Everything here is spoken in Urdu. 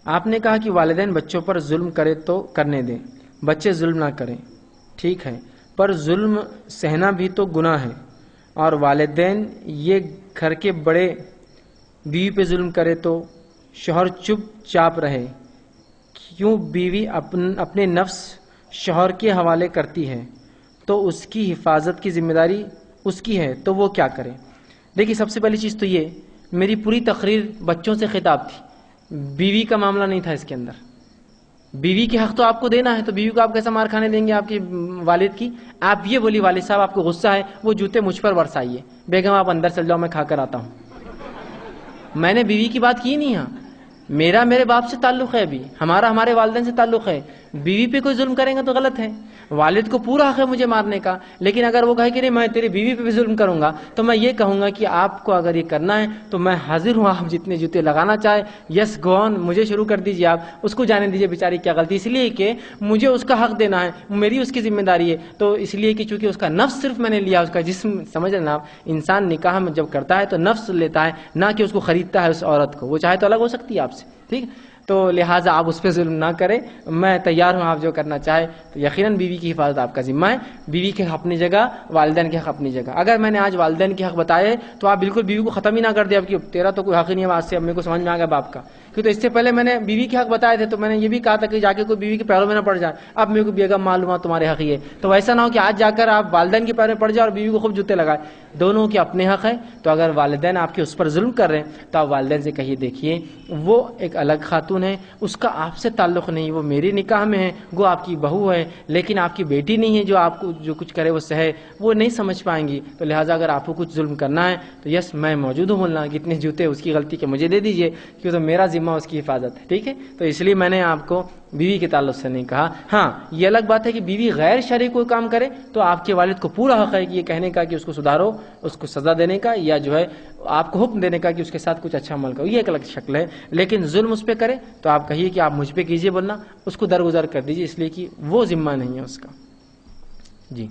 آپ نے کہا کہ والدین بچوں پر ظلم کرے تو کرنے دیں، بچے ظلم نہ کریں، ٹھیک ہے، پر ظلم سہنا بھی تو گناہ ہے، اور والدین یہ گھر کے بڑے بیوی پہ ظلم کرے تو شوہر چپ چاپ رہے، کیوں بیوی اپنے نفس شوہر کے حوالے کرتی ہے تو اس کی حفاظت کی ذمہ داری اس کی ہے، تو وہ کیا کرے؟ دیکھیے، سب سے پہلی چیز تو یہ، میری پوری تقریر بچوں سے خطاب تھی، بیوی کا معاملہ نہیں تھا اس کے اندر۔ بیوی کے حق تو آپ کو دینا ہے، تو بیوی کو آپ کیسا مار کھانے دیں گے آپ کے والد کی؟ آپ یہ بولی والد صاحب آپ کو غصہ ہے، وہ جوتے مجھ پر برسائیے، بیگم آپ اندر چل جاؤ، میں کھا کر آتا ہوں۔ میں نے بیوی کی بات کی نہیں، ہاں میرا میرے باپ سے تعلق ہے، ابھی ہمارا ہمارے والدین سے تعلق ہے، بیوی پہ کوئی ظلم کریں گا تو غلط ہے۔ والد کو پورا حق ہے مجھے مارنے کا، لیکن اگر وہ کہے کہ نہیں میں تیری بیوی پہ بھی ظلم کروں گا، تو میں یہ کہوں گا کہ آپ کو اگر یہ کرنا ہے تو میں حاضر ہوں، آپ جتنے جوتے لگانا چاہے، یس گو آن، مجھے شروع کر دیجیے، آپ اس کو جانے دیجیے بیچاری کیا غلطی، اس لیے کہ مجھے اس کا حق دینا ہے، میری اس کی ذمہ داری ہے، تو اس لیے کہ چونکہ اس کا نفس صرف میں نے لیا، اس کا جسم سمجھ لینا آپ، انسان نکاح میں جب کرتا ہے تو نفس لیتا ہے، نہ کہ اس کو خریدتا ہے اس عورت کو، وہ چاہے تو الگ ہو سکتی ہے آپ سے، ٹھیک ہے؟ تو لہٰذا آپ اس پہ ظلم نہ کریں، میں تیار ہوں آپ جو کرنا چاہے، تو یقیناً بیوی کی حفاظت آپ کا ذمہ ہے، بیوی کے حق اپنی جگہ، والدین کے حق اپنی جگہ۔ اگر میں نے آج والدین کے حق بتائے تو آپ بالکل بیوی کو ختم ہی نہ کر دیں اب کہ تیرا تو کوئی حق ہی نہیں ہے آج سے، اب میرے کو سمجھ میں آ گیا باپ کا، کیوں تو اس سے پہلے میں نے بیوی کے حق بتائے تھے تو میں نے یہ بھی کہا تھا کہ جا کے کوئی بیوی کے پیروں میں نہ پڑ جائے، اب میرے کو بیگم معلوم ہے تمہارے حق ہی ہے، تو ایسا نہ ہو کہ آج جا کر آپ والدین کے پیروں میں پڑ جائے اور بیوی کو خوب جوتے لگائے، دونوں کے اپنے حق ہیں۔ تو اگر والدین آپ کے اس پر ظلم کر رہے ہیں تو آپ والدین سے کہیے دیکھیے وہ ایک الگ خاتون ہے، اس کا آپ سے تعلق نہیں، وہ میری نکاح میں ہے، وہ آپ کی بہو ہے، لیکن آپ کی بیٹی نہیں ہے جو آپ کو جو کچھ کرے وہ سہے، وہ نہیں سمجھ پائیں گی، تو لہٰذا اگر آپ کو کچھ ظلم کرنا ہے تو یس میں موجود ہوں، بولنا کہ اتنے جوتے اس کی غلطی کے مجھے دے دیجئے، کیوں تو میرا ذمہ اس کی حفاظت ہے، ٹھیک ہے؟ تو اس لیے میں نے آپ کو بیوی کے تعلق سے نہیں کہا۔ ہاں یہ الگ بات ہے کہ بیوی غیر شرعی کوئی کام کرے تو آپ کے والد کو پورا حق ہے کہ یہ کہنے کا کہ اس کو سدھارو، اس کو سزا دینے کا، یا جو ہے آپ کو حکم دینے کا کہ اس کے ساتھ کچھ اچھا عمل کرو، یہ ایک الگ شکل ہے، لیکن ظلم اس پہ کرے تو آپ کہیے کہ آپ مجھ پہ کیجئے، بولنا اس کو درگزر کر دیجئے، اس لیے کہ وہ ذمہ نہیں ہے اس کا۔ جی